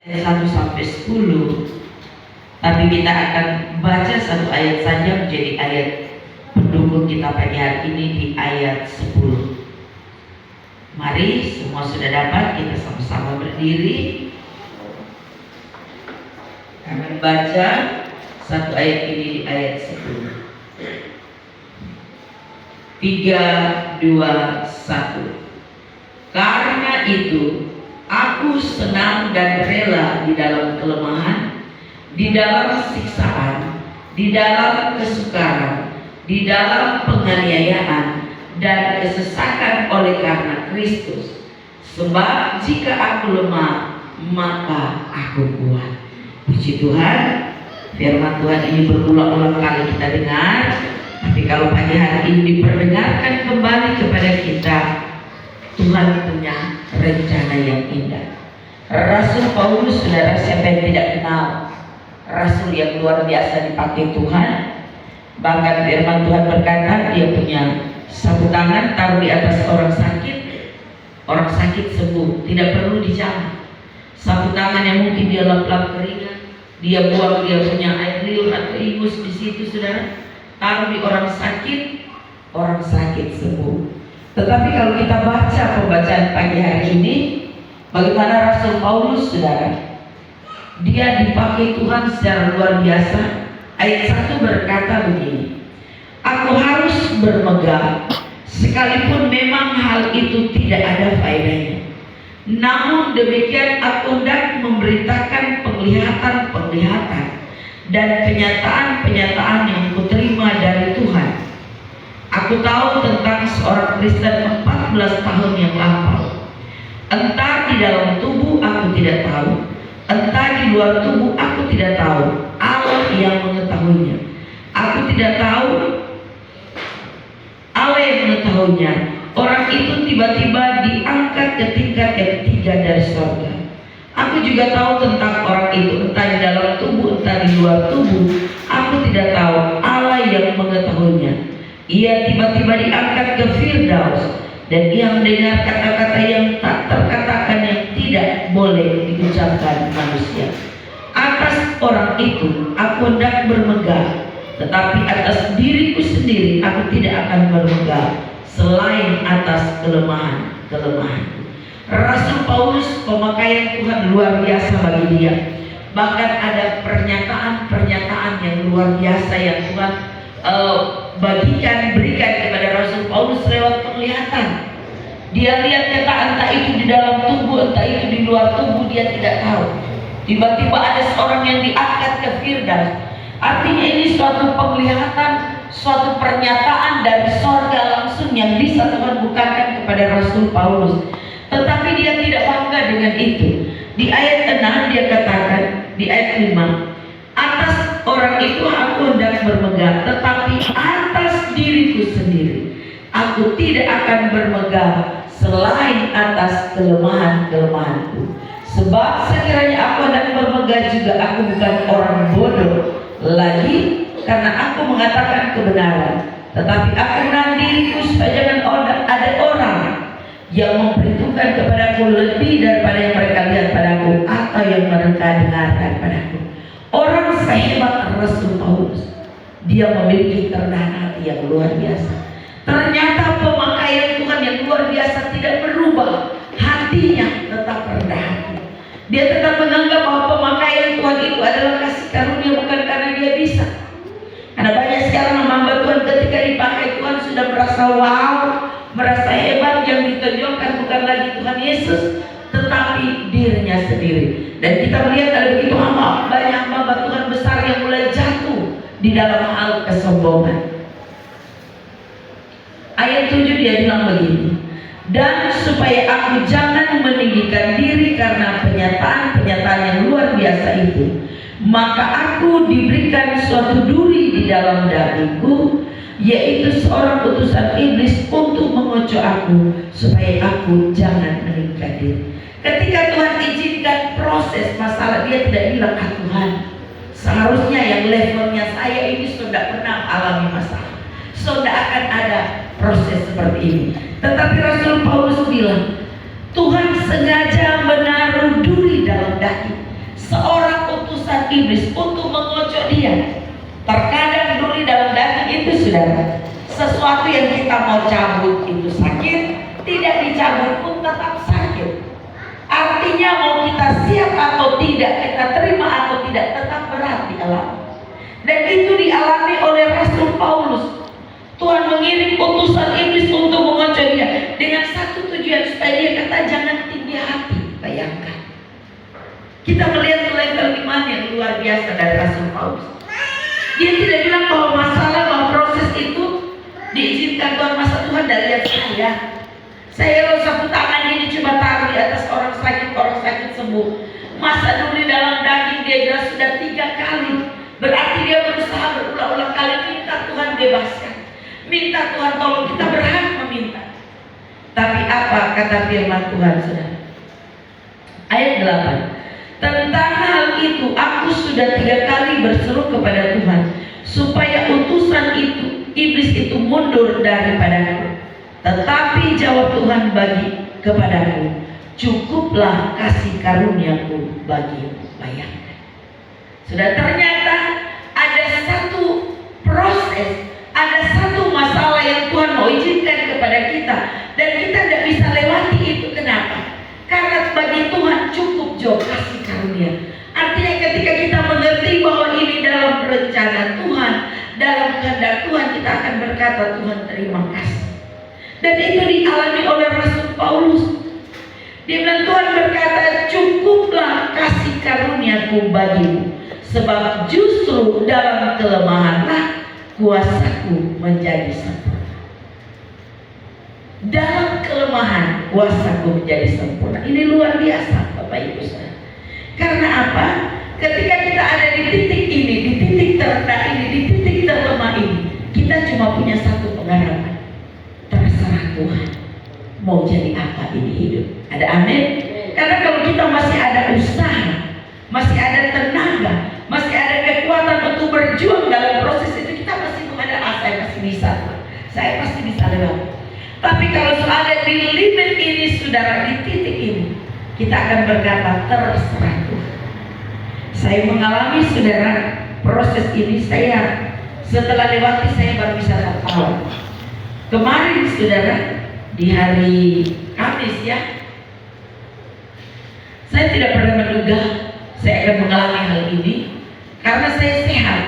1 sampai 10, tapi kita akan baca satu ayat saja menjadi ayat pendukung kita pagi hari ini di ayat 10. Mari semua sudah dapat, kita sama-sama berdiri akan baca satu ayat ini di ayat 10. 3, 2, 1. Karena itu aku senang dan rela di dalam kelemahan, di dalam siksaan, di dalam kesukaran, di dalam penganiayaan dan kesesakan oleh karena Kristus. Sebab jika aku lemah, maka aku kuat. Puji Tuhan, firman Tuhan ini berulang-ulang kali kita dengar, tapi kalau pagi hari ini diperdengarkan kembali kepada kita, Tuhan punya rencana yang indah. Rasul Paulus, saudara, siapa yang tidak kenal rasul yang luar biasa dipakai Tuhan. Bahkan firman Tuhan berkata dia punya sapu tangan taruh di atas orang sakit sembuh, tidak perlu dijamah. Sapu tangan yang mungkin dia lap-lap keringat, dia buang, dia punya air liur atau ingus di situ, saudara, taruh di orang sakit sembuh. Tetapi kalau kita baca pembacaan pagi hari ini, bagaimana Rasul Paulus, saudara, dia dipakai Tuhan secara luar biasa. Ayat 1 berkata begini, aku harus bermegah sekalipun memang hal itu tidak ada faedahnya. Namun demikian aku hendak memberitakan penglihatan-penglihatan dan penyataan-penyataan yang kuterima dari Tuhan. Aku tahu tentang seorang Kristen 14 tahun yang lampau. Entah di dalam tubuh aku tidak tahu, entah di luar tubuh aku tidak tahu. Allah yang mengetahuinya. Aku tidak tahu, Allah yang mengetahuinya. Orang itu tiba-tiba diangkat ke tingkat yang ketiga dari surga. Aku juga tahu tentang orang itu, entah di dalam tubuh, entah di luar tubuh. Aku tidak tahu, Allah yang mengetahuinya. Ia tiba-tiba diangkat ke Firdaus, dan ia mendengar kata-kata yang tak terkatakan yang tidak boleh diucapkan manusia. Atas orang itu aku hendak bermegah, tetapi atas diriku sendiri aku tidak akan bermegah, selain atas kelemahan-kelemahanku. Rasul Paulus, pemakaian Tuhan luar biasa bagi dia. Bahkan ada pernyataan-pernyataan yang luar biasa yang Tuhan berikan kepada Rasul Paulus lewat penglihatan. Dia lihat kata entah itu di dalam tubuh, entah itu di luar tubuh, dia tidak tahu. Tiba-tiba ada seorang yang diangkat ke Firdaus. Artinya ini suatu penglihatan, suatu pernyataan dari sorga langsung yang bisa Tuhan bukakan kepada Rasul Paulus. Tetapi dia tidak bangga dengan itu. Di ayat 6 dia katakan, di ayat 5, atas orang itu aku hendak bermegah, tetapi atas diriku sendiri aku tidak akan bermegah, selain atas kelemahan-kelemahanku. Sebab sekiranya aku hendak bermegah juga, aku bukan orang bodoh lagi, karena aku mengatakan kebenaran. Tetapi aku menahan diriku supaya jangan ada orang yang memperhitungkan kepadaku lebih daripada yang mereka lihat padaku atau yang mereka dengarkan padaku. Orang sehebat Rasul Paulus, dia memiliki kerendahan hati yang luar biasa. Ternyata pemakaian Tuhan yang luar biasa tidak berubah, hatinya tetap rendah hati. Dia tetap menganggap bahwa pemakaian Tuhan itu adalah kasih karunia, bukan karena dia bisa. Karena banyak sekarang hamba Tuhan ketika dipakai Tuhan sudah merasa wow, merasa hebat. Yang ditonjolkan bukan lagi Tuhan Yesus, tetapi dirinya sendiri. Dan kita melihat ada begitu banyak hamba Tuhan besar yang mulai jatuh di dalam hal kesombongan. Ayat 7 dia bilang begini, dan supaya aku jangan meninggikan diri karena penyataan-penyataan yang luar biasa itu, maka aku diberikan suatu duri di dalam dagingku, yaitu seorang utusan iblis untuk mengocoh aku, supaya aku jangan meninggikan diri. Ketika Tuhan izinkan proses masalah, dia tidak bilang, Tuhan, seharusnya yang levelnya saya ini sudah pernah alami masalah, sudah akan ada proses seperti ini. Tetapi Rasul Paulus bilang, Tuhan sengaja menaruh duri dalam daging utusan iblis untuk mengocok dia. Terkadang duri dalam daging itu, saudara, sesuatu yang kita mau cabut itu sakit, tidak dicabut pun tetap sakit. Artinya mau kita siap atau tidak, kita terima atau tidak, tetap berat dialami. Dan itu dialami oleh Rasul Paulus. Tuhan mengirim utusan iblis untuk mengocok dia dengan satu tujuan, supaya dia kata jangan tinggi hati. Bayangkan, kita melihat level iman yang luar biasa dari Rasul Paulus. Dia tidak bilang bahwa masalah, bahwa proses itu diizinkan Tuhan. Masa Tuhan tidak lihat saya kalau sapu tangan ini cuma taruh di atas orang sakit sembuh. Masa duri dalam daging dia bilang sudah 3 kali. Berarti dia berusaha berulang-ulang kali minta Tuhan bebaskan, minta Tuhan tolong. Kita berhak meminta. Tapi apa kata firman Tuhan, saudara? Ayat 8. Tentang hal itu aku sudah 3 kali berseru kepada Tuhan supaya utusan itu, iblis itu mundur daripadaku. Tetapi jawab Tuhan kepadaku, cukuplah kasih karuniaku bagimu. Bayangkan, sudah ternyata ada satu proses, ada satu masalah yang Tuhan mau izinkan kepada kita, dan kita tidak bisa lewati itu. Kenapa? Karena bagi Tuhan cukup jauh kasih karunia. Artinya ketika kita mengerti bahwa ini dalam rencana Tuhan, dalam kehendak Tuhan, kita akan berkata Tuhan terima kasih. Dan itu dialami oleh Rasul Paulus. Dia bilang Tuhan berkata cukuplah kasih karuniaku bagimu, sebab justru dalam kelemahanlah kuasaku menjadi sempurna. Dalam kelemahan kuasaku menjadi sempurna. Ini luar biasa Bapak Ibu saudara. Karena apa? Ketika kita ada di titik ini, di titik terendah ini, di titik terlemah ini, kita cuma punya satu pengharapan. Terserah Tuhan mau jadi apa ini hidup. Ada amin? Karena kalau kita masih ada usaha, masih ada tenaga, masih ada kekuatan untuk berjuang dalam proses itu, kita masih ada saya masih bisa, saya pasti bisa lewat. Tapi kalau ada di limit ini, saudara, di titik ini, kita akan berkata terserah Tuhan. Saya mengalami, saudara, proses ini. Saya setelah lewati, saya baru bisa tertawa. Kemarin, saudara, di hari Kamis ya, saya tidak pernah menduga saya akan mengalami hal ini, karena saya sehat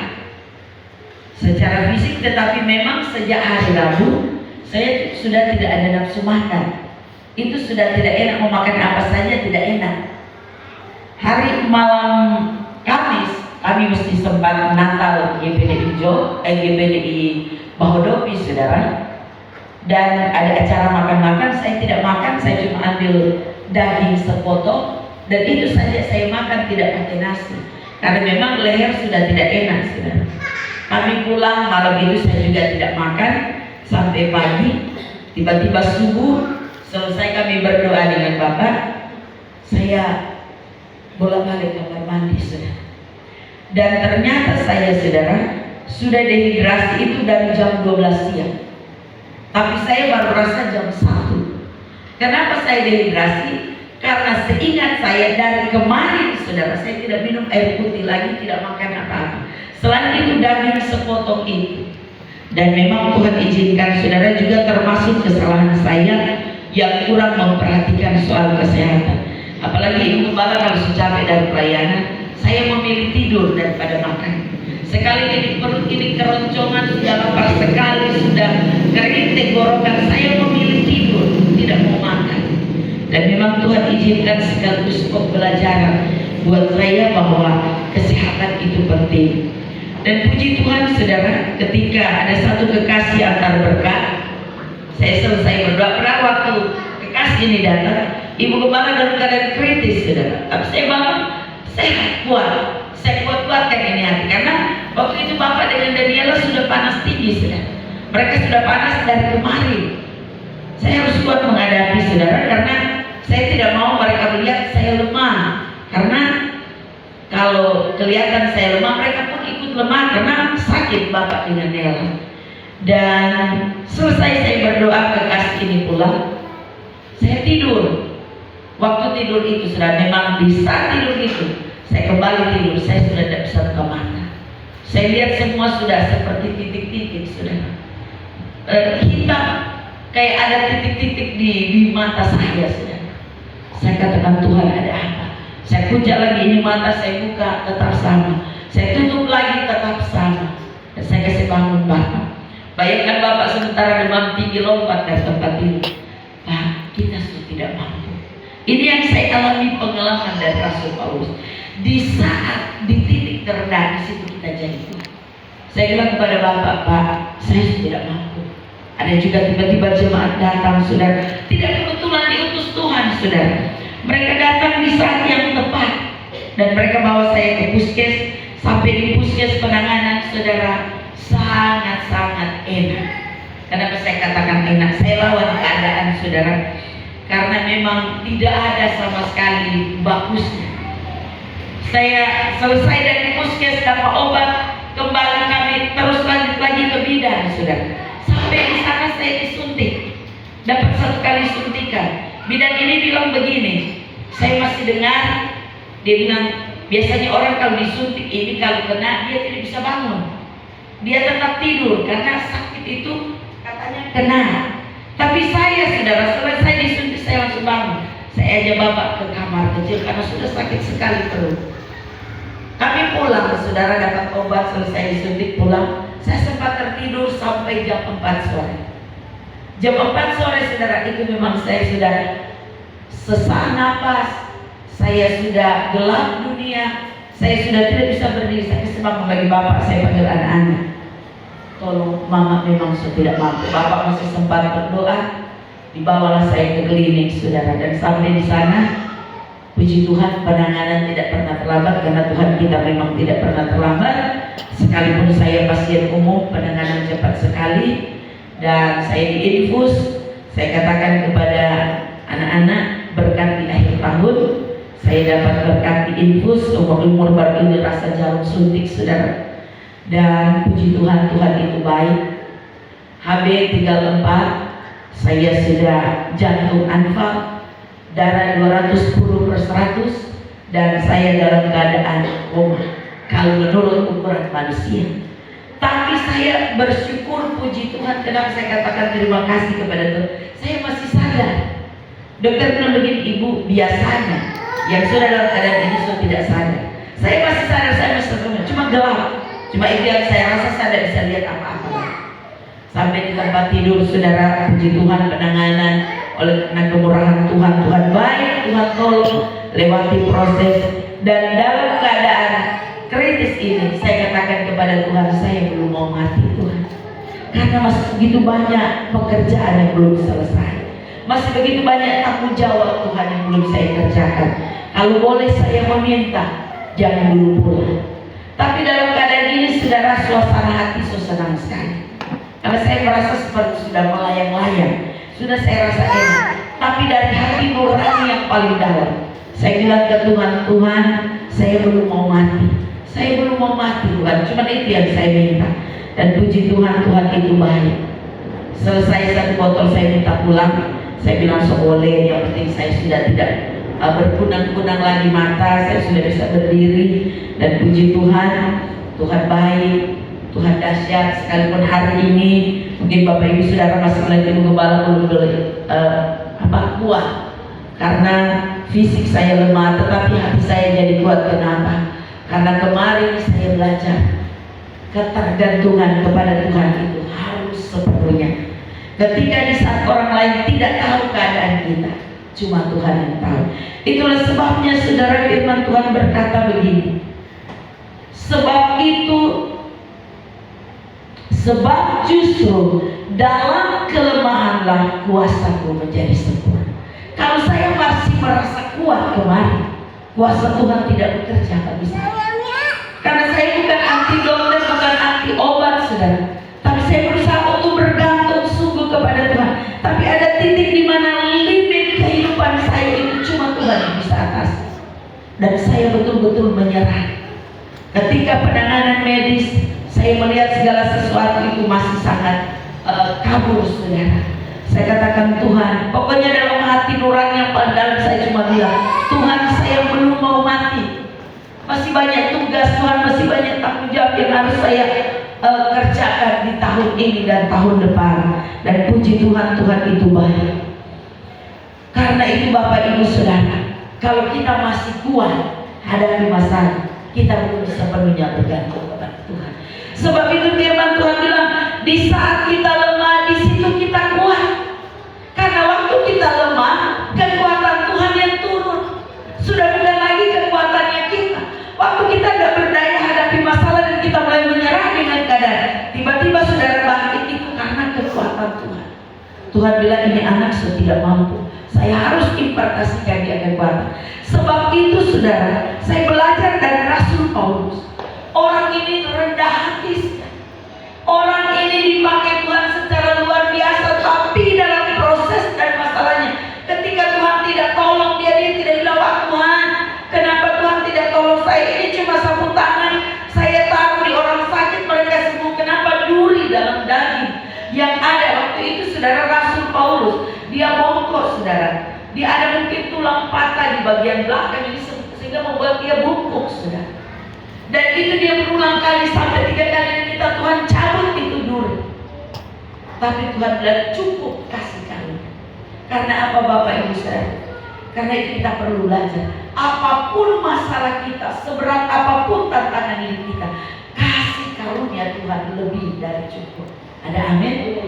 secara fisik, tetapi memang sejak hari Rabu saya sudah tidak ada nafsu makan. Itu sudah tidak enak, mau makan apa saja tidak enak. Hari malam Kamis kami mesti sempat Natal GPDI GPDI Bahodopi, saudara. Dan ada acara makan-makan, saya tidak makan, saya cuma ambil daging sepotong, dan itu saja saya makan, tidak pakai nasi. Karena memang leher sudah tidak enak, saudara. Kami pulang malam itu saya juga tidak makan sampai pagi. Tiba-tiba subuh selesai kami berdoa dengan Bapak, saya bolak-balik kamar mandi, saudara. Dan ternyata saya, saudara, sudah dehidrasi itu dari jam 12 siang. Tapi saya baru rasa jam 1. Kenapa saya dehidrasi? Karena seingat saya dari kemarin, saudara, saya tidak minum air putih lagi, tidak makan apa-apa. Selain itu daging sepotong itu. Dan memang Tuhan izinkan, saudara, juga termasuk kesalahan saya yang kurang memperhatikan soal kesehatan. Apalagi ibu gembala kalau capek dari pelayanan, saya memilih tidur daripada makan. Sekali ini perut ini keroncongan, sudah lapar sekali, sudah kering tenggorokan, saya memilih tidur, tidak mau makan. Dan memang Tuhan izinkan sekaligus pembelajaran buat saya bahwa kesehatan itu penting. Dan puji Tuhan, saudara, ketika ada satu kekasih antar berkat, saya selesai berdoa. Pada waktu kekasih ini datang, ibu gembala dalam keadaan kritis, saudara. Tapi saya bangun, saya kuatkan ini hati, karena waktu itu Bapak dengan Daniela sudah panas tinggi, saudara. Mereka sudah panas dari kemarin. Saya harus kuat menghadapi, saudara, karena saya tidak mau mereka melihat saya lemah. Karena kalau kelihatan saya lemah, mereka pun ikut lemah karena sakit Bapak dengan Daniela. Dan selesai saya berdoa, kekasih ini pulang, saya tidur. Waktu tidur itu, saudara, memang di saat tidur itu saya kembali tidur, saya sudah semua sudah seperti titik-titik, saudara. Hitam, kayak ada titik-titik di mata saya, saudara. Saya katakan, Tuhan, ada apa? Saya puja lagi, ini mata saya buka, tetap sama. Saya tutup lagi, tetap sama. Dan saya kasih bangun Bapak. Bayangkan Bapak sementara demam tinggi lompat dari tempat tidur. Pak, kita sudah tidak mampu. Ini yang saya alami pengalaman dari Rasul Paulus. Di saat di titik terendah, di situ kita jadi Tuhan. Saya bilang kepada Bapak, Pak, saya sudah tidak mampu. Ada juga tiba-tiba jemaat datang, saudara. Tidak kebetulan diutus Tuhan, saudara. Mereka datang di saat yang tepat. Dan mereka bawa saya ke puskes. Sampai di puskes penanganan, saudara, sangat-sangat enak. Kenapa saya katakan enak? Saya lawan keadaan, saudara. Karena memang tidak ada sama sekali bagusnya. Saya selesai dari puskes, dapat obat, kembali kami terus lanjut lagi ke bidan, saudara. Sampai di sana saya disuntik, dapat 1 kali suntikan. Bidan ini bilang begini, saya masih dengar, dia bilang biasanya orang kalau disuntik ini kalau kena dia tidak bisa bangun, dia tetap tidur karena sakit itu katanya kena. Tapi saya, saudara, selesai disuntik saya langsung bangun. Saya ajak Bapak ke kamar kecil karena sudah sakit sekali perut. Kami pulang, saudara, dapat obat, selesai disuntik pulang. Saya sempat tertidur sampai jam 4 sore. Jam 4 sore, saudara, itu memang saya sudah sesak napas, saya sudah gelap dunia, saya sudah tidak bisa berdiri. Saya kasih bangun bagi Bapak, saya panggil anak-anak. Tolong, Mama memang sudah tidak mampu. Bapak masih sempat berdoa. Dibawalah saya ke klinik, saudara, dan sampai di sana, puji Tuhan, penanganan tidak pernah terlambat karena Tuhan kita memang tidak pernah terlambat. Sekalipun saya pasien umum, penanganan cepat sekali. Dan saya diinfus. Saya katakan kepada anak-anak, berkat di akhir tahun saya dapat berkat diinfus. Umur baru ini rasa jarum suntik, saudara. Dan puji Tuhan, Tuhan itu baik. HB 34, saya sudah jantung anfal, darah 210/100, dan saya dalam keadaan koma kalau menurut ukuran manusia. Tapi saya bersyukur, puji Tuhan. Kenapa saya katakan terima kasih kepada Tuhan? Saya masih sadar. Dokter bilang begini, Ibu, biasanya yang sudah dalam keadaan ini sudah tidak sadar. Saya masih sadar, saya masih sadar, cuma gelap. Cuma itu yang saya rasa saya tidak bisa lihat apa-apa. Sampai di tempat tidur, saudara, puji Tuhan, penanganan oleh karena kemurahan Tuhan. Tuhan baik, Tuhan tolong lewati proses. Dan dalam keadaan kritis ini, saya katakan kepada Tuhan, saya belum mau mati, Tuhan. Karena masih begitu banyak pekerjaan yang belum selesai. Masih begitu banyak tanggung jawab Tuhan yang belum saya kerjakan. Kalau boleh saya meminta, jangan dulu pulang. Tapi dalam keadaan ini, saudara, suasana hati saya senang sekali. Karena saya merasa seperti sudah melayang-layang, sudah saya rasa enak. Tapi dari hati nurani yang paling dalam, saya bilang ke Tuhan, Tuhan, saya belum mau mati. Saya belum mau mati, Tuhan. Cuma itu yang saya minta. Dan puji Tuhan, Tuhan itu baik. Selesai 1 botol, saya minta pulang. Saya bilang seboleh, yang penting saya sudah tidak berkunang-kunang lagi mata, saya sudah bisa berdiri. Dan puji Tuhan, Tuhan baik, Tuhan dahsyat. Sekalipun hari ini mungkin Bapak Ibu Saudara masih melihat Ibu Gembala belum kuat karena fisik saya lemah, tetapi hati saya jadi kuat. Kenapa? Karena kemarin saya belajar ketergantungan kepada Tuhan itu harus sepenuhnya. Ketika di saat orang lain tidak tahu keadaan kita, cuma Tuhan yang tahu. Itulah sebabnya, saudara, firman Tuhan berkata begini. Sebab justru dalam kelemahanlah kuasaku menjadi sempurna. Kalau saya masih merasa kuat kemarin, kuasa Tuhan tidak bekerja bagi saya. Karena saya bukan anti dokter, bukan anti obat, saudara. Tapi saya berusaha untuk bergantung sungguh kepada Tuhan. Tapi ada titik di mana limit kehidupan saya itu cuma Tuhan yang bisa atas. Dan saya betul-betul menyerah. Ketika penanganan medis, saya melihat segala sesuatu itu masih sangat kabur, saudara. Saya katakan, Tuhan, pokoknya dalam hati nurani yang paling dalam saya cuma bilang, Tuhan, saya belum mau mati. Masih masih banyak tugas, Tuhan masih banyak tanggung jawab yang harus saya kerjakan di tahun ini dan tahun depan. Dan puji Tuhan, Tuhan itu baik. Karena itu Bapak Ibu Saudara, kalau kita masih kuat hadapi masalah, kita belum sepenuhnya bergantung kepada Tuhan. Sebab itu firman Tuhan bilang, di saat kita lemah, di situ kita kuat. Karena waktu kita lemah, kekuatan Tuhan yang turun. Sudah bukan lagi kekuatannya kita. Waktu kita tidak berdaya hadapi masalah dan kita mulai menyerah dengan keadaan, tiba-tiba saudara bangkit, itu karena kekuatan Tuhan. Tuhan bilang, ini anak sudah tidak mampu, saya harus impartasikan dia kekuatan. Sebab itu saudara, saya belajar dari Rasul Paulus. Orang ini rendah hati. Orang ini dipakai Tuhan secara luar biasa, tapi dalam proses dan masalahnya, ketika Tuhan tidak tolong dia tidak bilang, wah Tuhan, kenapa Tuhan tidak tolong saya? Ini cuma sapu tangan, saya taruh di orang sakit, mereka sembuh. Kenapa duri dalam daging yang ada? Waktu itu saudara, Rasul Paulus, dia bongkok saudara. Dia ada mungkin tulang patah di bagian belakang ini, sehingga membuat dia bungkuk saudara. Dan itu dia berulang kali, sampai 3 kali dia minta Tuhan cabut itu duri. Tapi Tuhan bilang, cukup, kasih karunia. Karena apa Bapak Ibu Saudara? Karena itu kita perlu belajar. Apapun masalah kita, seberat apapun tantangan hidup kita, kasih karunia Tuhan lebih dari cukup. Ada amin?